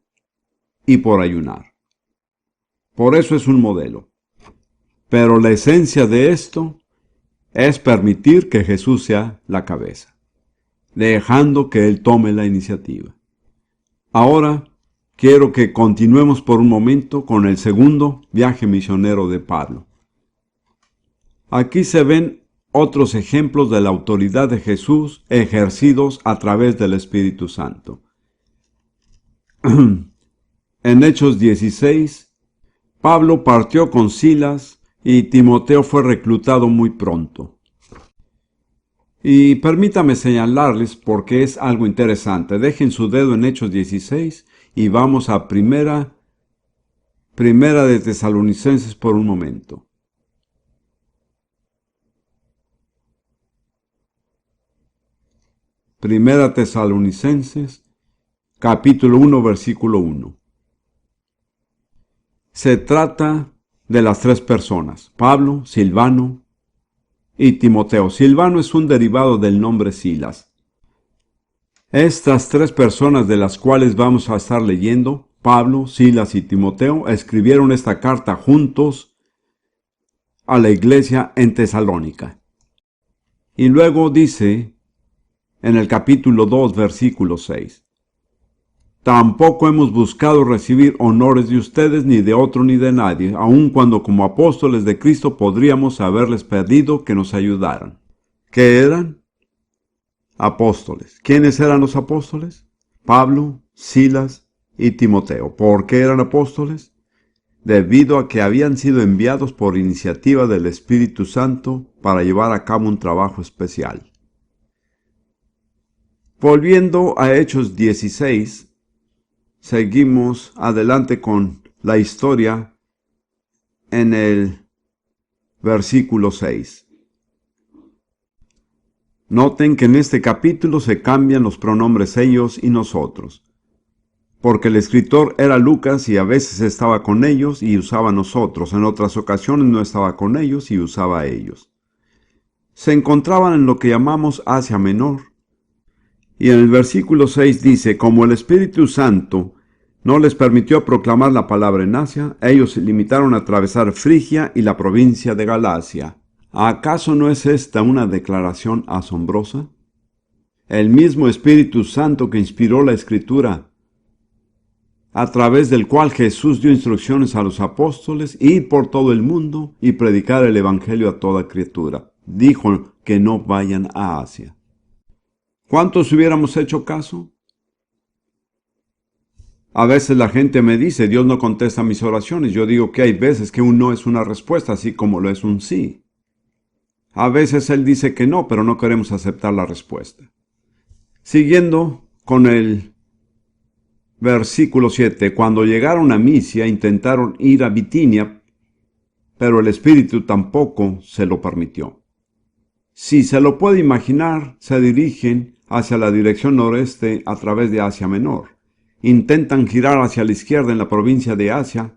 y por ayunar. Por eso es un modelo. Pero la esencia de esto es permitir que Jesús sea la cabeza, dejando que Él tome la iniciativa. Ahora, quiero que continuemos por un momento con el segundo viaje misionero de Pablo. Aquí se ven otros ejemplos de la autoridad de Jesús ejercidos a través del Espíritu Santo. En Hechos 16, Pablo partió con Silas y Timoteo fue reclutado muy pronto. Y permítame señalarles porque es algo interesante. Dejen su dedo en Hechos 16 y vamos a Primera de Tesalonicenses por un momento. Primera Tesalonicenses, capítulo 1, versículo 1. Se trata de las tres personas, Pablo, Silvano y Timoteo. Silvano es un derivado del nombre Silas. Estas tres personas de las cuales vamos a estar leyendo, Pablo, Silas y Timoteo, escribieron esta carta juntos a la iglesia en Tesalónica. Y luego dice en el capítulo 2, versículo 6, tampoco hemos buscado recibir honores de ustedes ni de otro ni de nadie, aun cuando como apóstoles de Cristo podríamos haberles pedido que nos ayudaran. ¿Qué eran? Apóstoles. ¿Quiénes eran los apóstoles? Pablo, Silas y Timoteo. ¿Por qué eran apóstoles? Debido a que habían sido enviados por iniciativa del Espíritu Santo para llevar a cabo un trabajo especial. Volviendo a Hechos 16, seguimos adelante con la historia en el versículo 6. Noten que en este capítulo se cambian los pronombres ellos y nosotros, porque el escritor era Lucas y a veces estaba con ellos y usaba nosotros, en otras ocasiones no estaba con ellos y usaba ellos. Se encontraban en lo que llamamos Asia Menor, y en el versículo 6 dice, como el Espíritu Santo no les permitió proclamar la palabra en Asia, ellos se limitaron a atravesar Frigia y la provincia de Galacia. ¿Acaso no es esta una declaración asombrosa? El mismo Espíritu Santo que inspiró la Escritura, a través del cual Jesús dio instrucciones a los apóstoles, ir por todo el mundo y predicar el Evangelio a toda criatura. Dijo que no vayan a Asia. ¿Cuántos hubiéramos hecho caso? A veces la gente me dice, Dios no contesta mis oraciones. Yo digo que hay veces que un no es una respuesta, así como lo es un sí. A veces Él dice que no, pero no queremos aceptar la respuesta. Siguiendo con el versículo 7, cuando llegaron a Misia intentaron ir a Bitinia, pero el Espíritu tampoco se lo permitió. Si se lo puede imaginar, se dirigen hacia la dirección noreste a través de Asia Menor. Intentan girar hacia la izquierda en la provincia de Asia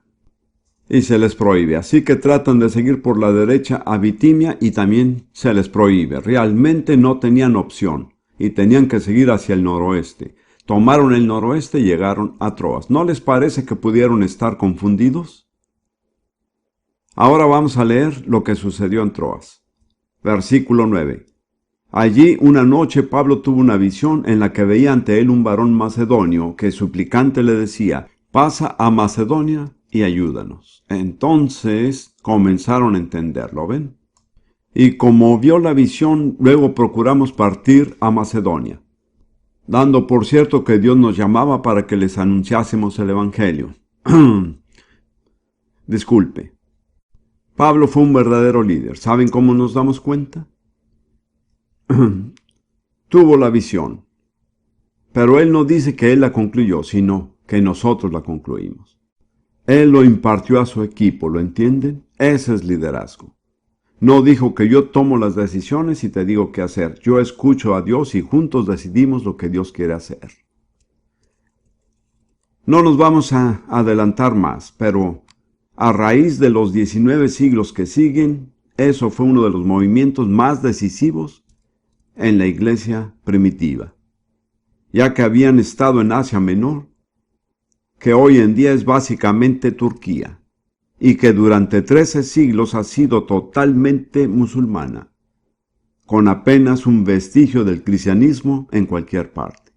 y se les prohíbe. Así que tratan de seguir por la derecha a Bitinia y también se les prohíbe. Realmente no tenían opción y tenían que seguir hacia el noroeste. Tomaron el noroeste y llegaron a Troas. ¿No les parece que pudieron estar confundidos? Ahora vamos a leer lo que sucedió en Troas. Versículo 9. Allí una noche Pablo tuvo una visión en la que veía ante él un varón macedonio que suplicante le decía, pasa a Macedonia y ayúdanos. Entonces comenzaron a entenderlo, ¿ven? Y como vio la visión, luego procuramos partir a Macedonia, dando por cierto que Dios nos llamaba para que les anunciásemos el Evangelio. Disculpe. Pablo fue un verdadero líder. ¿Saben cómo nos damos cuenta? Tuvo la visión, pero él no dice que él la concluyó, sino que nosotros la concluimos. Él lo impartió a su equipo, ¿lo entienden? Ese es liderazgo. No dijo que yo tomo las decisiones y te digo qué hacer. Yo escucho a Dios y juntos decidimos lo que Dios quiere hacer. No nos vamos a adelantar más, pero a raíz de los 19 siglos que siguen, eso fue uno de los movimientos más decisivos en la iglesia primitiva, ya que habían estado en Asia Menor, que hoy en día es básicamente Turquía, y que durante 13 siglos ha sido totalmente musulmana, con apenas un vestigio del cristianismo en cualquier parte.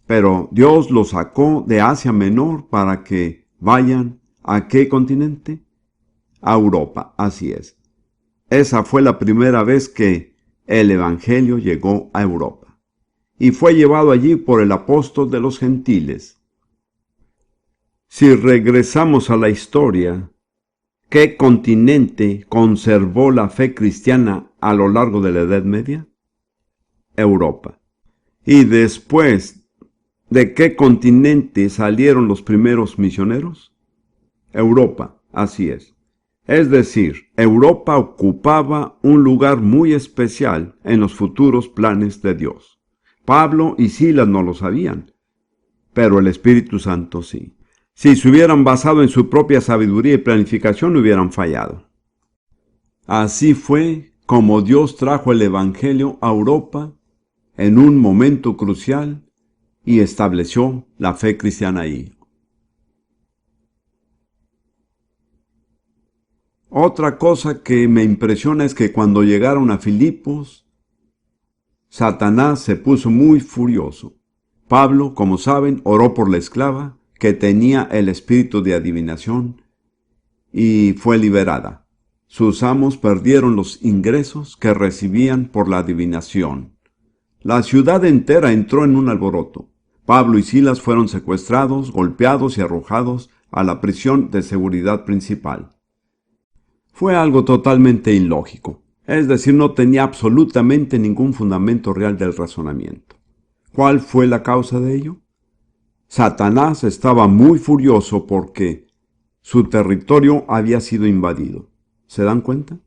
Pero Dios los sacó de Asia Menor para que vayan ¿a qué continente? A Europa, así es. Esa fue la primera vez que el Evangelio llegó a Europa y fue llevado allí por el apóstol de los gentiles, Si regresamos a la historia, ¿qué continente conservó la fe cristiana a lo largo de la Edad Media? Europa. ¿Y después de qué continente salieron los primeros misioneros? Europa, así es. Es decir, Europa ocupaba un lugar muy especial en los futuros planes de Dios. Pablo y Silas no lo sabían, pero el Espíritu Santo sí. Si se hubieran basado en su propia sabiduría y planificación, hubieran fallado. Así fue como Dios trajo el Evangelio a Europa en un momento crucial y estableció la fe cristiana ahí. Otra cosa que me impresiona es que cuando llegaron a Filipos, Satanás se puso muy furioso. Pablo, como saben, oró por la esclava que tenía el espíritu de adivinación y fue liberada. Sus amos perdieron los ingresos que recibían por la adivinación. La ciudad entera entró en un alboroto. Pablo y Silas fueron secuestrados, golpeados y arrojados a la prisión de seguridad principal. Fue algo totalmente ilógico, es decir, no tenía absolutamente ningún fundamento real del razonamiento. ¿Cuál fue la causa de ello? Satanás estaba muy furioso porque su territorio había sido invadido. ¿Se dan cuenta?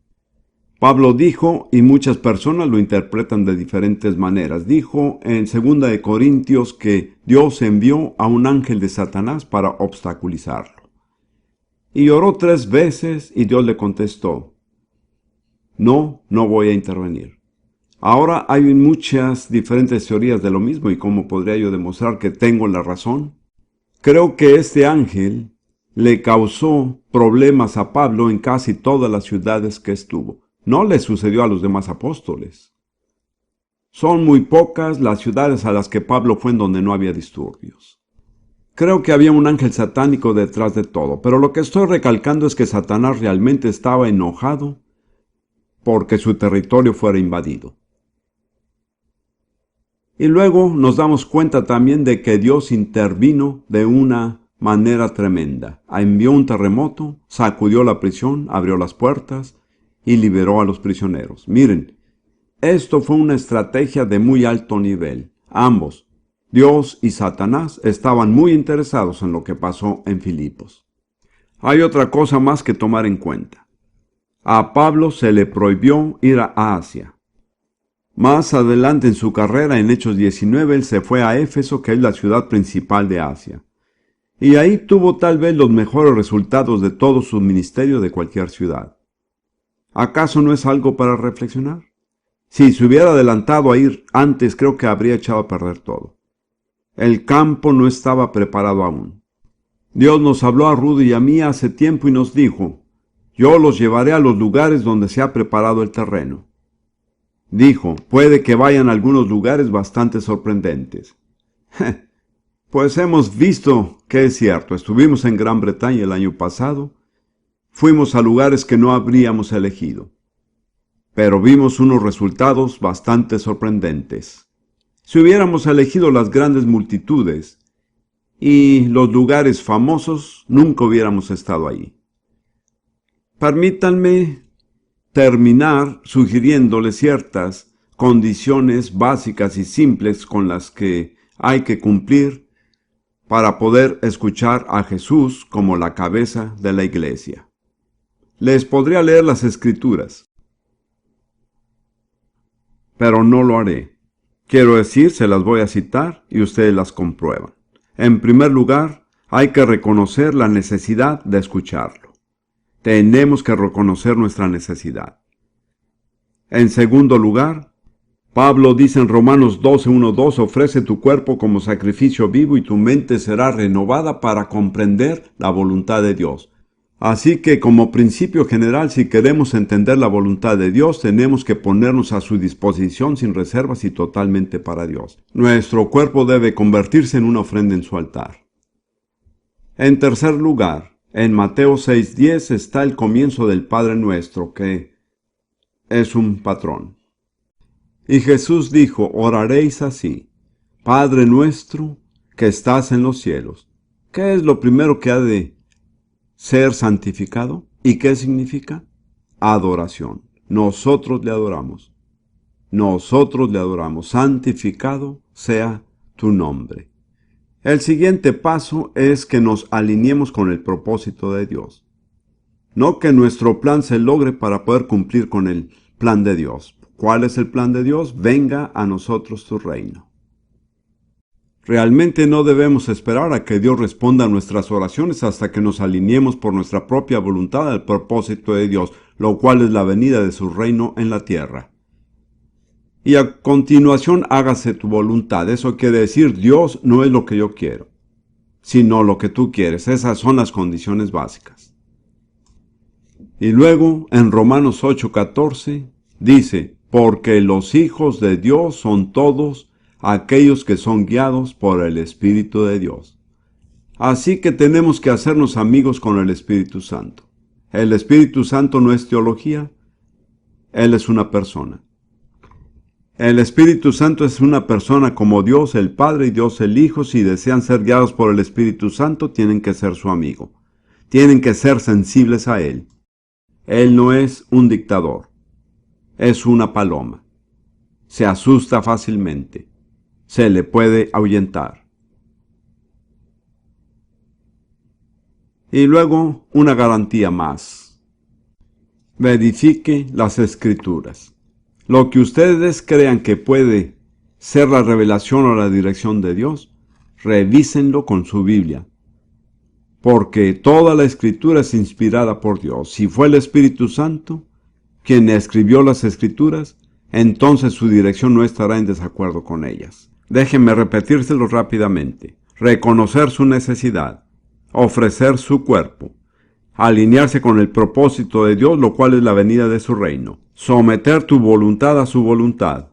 Pablo dijo, y muchas personas lo interpretan de diferentes maneras, dijo en 2 de Corintios que Dios envió a un ángel de Satanás para obstaculizarlo. Y oró 3 veces y Dios le contestó, no voy a intervenir. Ahora hay muchas diferentes teorías de lo mismo y cómo podría yo demostrar que tengo la razón. Creo que este ángel le causó problemas a Pablo en casi todas las ciudades que estuvo. No le sucedió a los demás apóstoles. Son muy pocas las ciudades a las que Pablo fue en donde no había disturbios. Creo que había un ángel satánico detrás de todo, pero lo que estoy recalcando es que Satanás realmente estaba enojado porque su territorio fuera invadido. Y luego nos damos cuenta también de que Dios intervino de una manera tremenda. Envió un terremoto, sacudió la prisión, abrió las puertas y liberó a los prisioneros. Miren, esto fue una estrategia de muy alto nivel. Ambos, Dios y Satanás, estaban muy interesados en lo que pasó en Filipos. Hay otra cosa más que tomar en cuenta. A Pablo se le prohibió ir a Asia. Más adelante en su carrera, en Hechos 19, él se fue a Éfeso, que es la ciudad principal de Asia. Y ahí tuvo tal vez los mejores resultados de todo su ministerio de cualquier ciudad. ¿Acaso no es algo para reflexionar? Si se hubiera adelantado a ir antes, creo que habría echado a perder todo. El campo no estaba preparado aún. Dios nos habló a Rudy y a mí hace tiempo y nos dijo, yo los llevaré a los lugares donde se ha preparado el terreno. Dijo, puede que vayan a algunos lugares bastante sorprendentes. Pues hemos visto que es cierto. Estuvimos en Gran Bretaña el año pasado. Fuimos a lugares que no habríamos elegido. Pero vimos unos resultados bastante sorprendentes. Si hubiéramos elegido las grandes multitudes y los lugares famosos, nunca hubiéramos estado allí. Permítanme terminar sugiriéndole ciertas condiciones básicas y simples con las que hay que cumplir para poder escuchar a Jesús como la cabeza de la iglesia. Les podría leer las Escrituras, pero no lo haré. Quiero decir, se las voy a citar y ustedes las comprueban. En primer lugar, hay que reconocer la necesidad de escucharlo. Tenemos que reconocer nuestra necesidad. En segundo lugar, Pablo dice en Romanos 12:1-2, ofrece tu cuerpo como sacrificio vivo y tu mente será renovada para comprender la voluntad de Dios. Así que como principio general, si queremos entender la voluntad de Dios, tenemos que ponernos a su disposición sin reservas y totalmente para Dios. Nuestro cuerpo debe convertirse en una ofrenda en su altar. En tercer lugar, en Mateo 6:10 está el comienzo del Padre Nuestro, que es un patrón. Y Jesús dijo, oraréis así, Padre nuestro que estás en los cielos. ¿Qué es lo primero que ha de ser santificado? ¿Y qué significa? Adoración. Nosotros le adoramos. Nosotros le adoramos. Santificado sea tu nombre. El siguiente paso es que nos alineemos con el propósito de Dios. No que nuestro plan se logre para poder cumplir con el plan de Dios. ¿Cuál es el plan de Dios? Venga a nosotros tu reino. Realmente no debemos esperar a que Dios responda a nuestras oraciones hasta que nos alineemos por nuestra propia voluntad al propósito de Dios, lo cual es la venida de su reino en la tierra. Y a continuación, hágase tu voluntad. Eso quiere decir, Dios no es lo que yo quiero, sino lo que tú quieres. Esas son las condiciones básicas. Y luego, en Romanos 8:14, dice, porque los hijos de Dios son todos aquellos que son guiados por el Espíritu de Dios. Así que tenemos que hacernos amigos con el Espíritu Santo. El Espíritu Santo no es teología, Él es una persona. El Espíritu Santo es una persona como Dios el Padre y Dios el Hijo. Si desean ser guiados por el Espíritu Santo, tienen que ser su amigo. Tienen que ser sensibles a Él. Él no es un dictador, es una paloma. Se asusta fácilmente. Se le puede ahuyentar. Y luego una garantía más. Verifique las Escrituras. Lo que ustedes crean que puede ser la revelación o la dirección de Dios, revísenlo con su Biblia. Porque toda la Escritura es inspirada por Dios. Si fue el Espíritu Santo quien escribió las Escrituras, entonces su dirección no estará en desacuerdo con ellas. Déjenme repetírselo rápidamente. Reconocer su necesidad, ofrecer su cuerpo, alinearse con el propósito de Dios, lo cual es la venida de su reino, someter tu voluntad a su voluntad.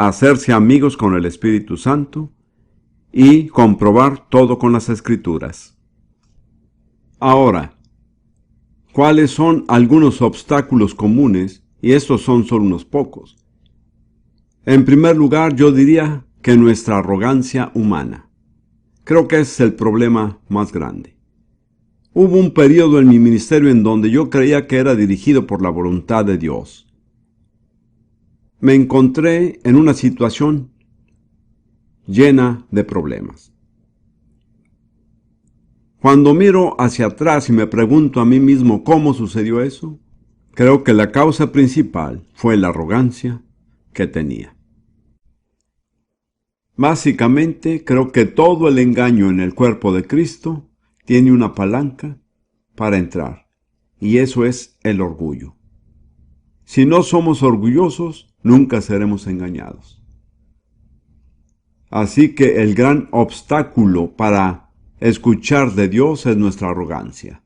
Hacerse amigos con el Espíritu Santo y comprobar todo con las Escrituras. Ahora, ¿cuáles son algunos obstáculos comunes? Y estos son solo unos pocos. En primer lugar, yo diría que nuestra arrogancia humana. Creo que ese es el problema más grande. Hubo un periodo en mi ministerio en donde yo creía que era dirigido por la voluntad de Dios. Me encontré en una situación llena de problemas. Cuando miro hacia atrás y me pregunto a mí mismo cómo sucedió eso, creo que la causa principal fue la arrogancia que tenía. Básicamente, creo que todo el engaño en el cuerpo de Cristo tiene una palanca para entrar, y eso es el orgullo. Si no somos orgullosos, nunca seremos engañados. Así que el gran obstáculo para escuchar de Dios es nuestra arrogancia.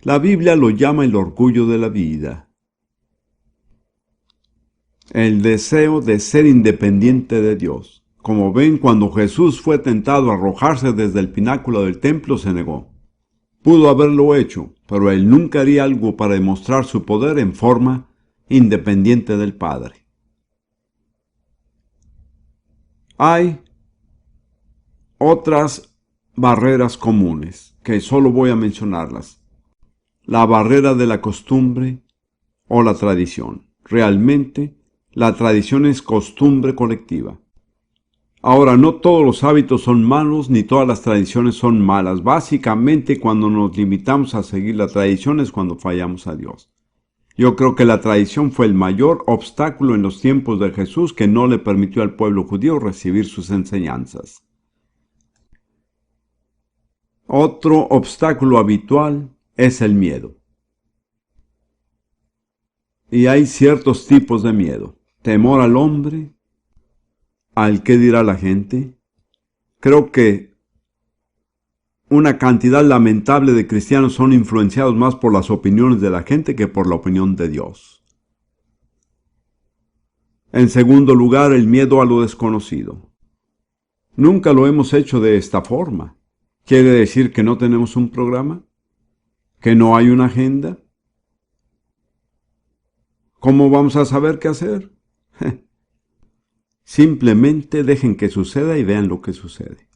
La Biblia lo llama el orgullo de la vida. El deseo de ser independiente de Dios. Como ven, cuando Jesús fue tentado a arrojarse desde el pináculo del templo, se negó. Pudo haberlo hecho, pero él nunca haría algo para demostrar su poder en forma independiente del Padre. Hay otras barreras comunes, que solo voy a mencionarlas. La barrera de la costumbre o la tradición. Realmente, la tradición es costumbre colectiva. Ahora, no todos los hábitos son malos ni todas las tradiciones son malas. Básicamente, cuando nos limitamos a seguir la tradición es cuando fallamos a Dios. Yo creo que la tradición fue el mayor obstáculo en los tiempos de Jesús que no le permitió al pueblo judío recibir sus enseñanzas. Otro obstáculo habitual es el miedo. Y hay ciertos tipos de miedo. Temor al hombre, al qué dirá la gente. Creo que una cantidad lamentable de cristianos son influenciados más por las opiniones de la gente que por la opinión de Dios. En segundo lugar, el miedo a lo desconocido. Nunca lo hemos hecho de esta forma. ¿Quiere decir que no tenemos un programa? ¿Que no hay una agenda? ¿Cómo vamos a saber qué hacer? Simplemente dejen que suceda y vean lo que sucede.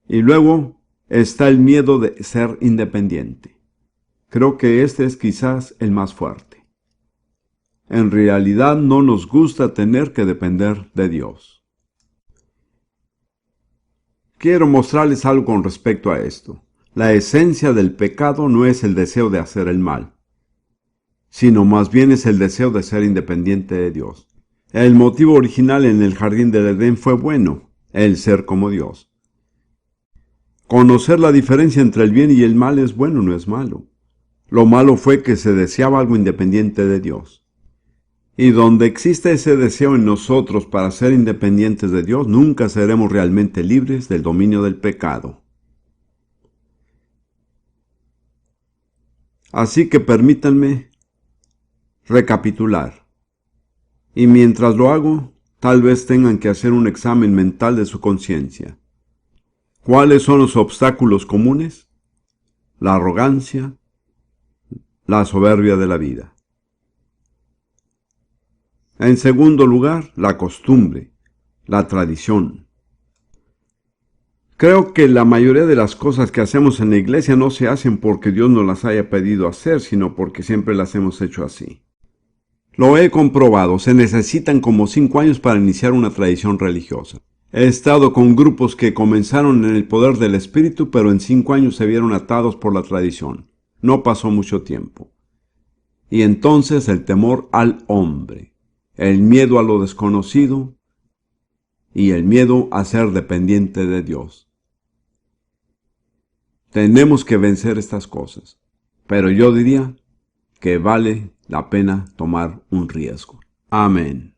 Y luego está el miedo de ser independiente. Creo que este es quizás el más fuerte. En realidad no nos gusta tener que depender de Dios. Quiero mostrarles algo con respecto a esto. La esencia del pecado no es el deseo de hacer el mal, sino más bien es el deseo de ser independiente de Dios. El motivo original en el jardín del Edén fue bueno, el ser como Dios. Conocer la diferencia entre el bien y el mal es bueno, no es malo. Lo malo fue que se deseaba algo independiente de Dios. Y donde existe ese deseo en nosotros para ser independientes de Dios, nunca seremos realmente libres del dominio del pecado. Así que permítanme recapitular. Y mientras lo hago, tal vez tengan que hacer un examen mental de su conciencia. ¿Cuáles son los obstáculos comunes? La arrogancia, la soberbia de la vida. En segundo lugar, la costumbre, la tradición. Creo que la mayoría de las cosas que hacemos en la iglesia no se hacen porque Dios nos las haya pedido hacer, sino porque siempre las hemos hecho así. Lo he comprobado, se necesitan como 5 años para iniciar una tradición religiosa. He estado con grupos que comenzaron en el poder del Espíritu, pero en 5 años se vieron atados por la tradición. No pasó mucho tiempo. Y entonces el temor al hombre, el miedo a lo desconocido y el miedo a ser dependiente de Dios. Tenemos que vencer estas cosas, pero yo diría que vale la pena tomar un riesgo. Amén.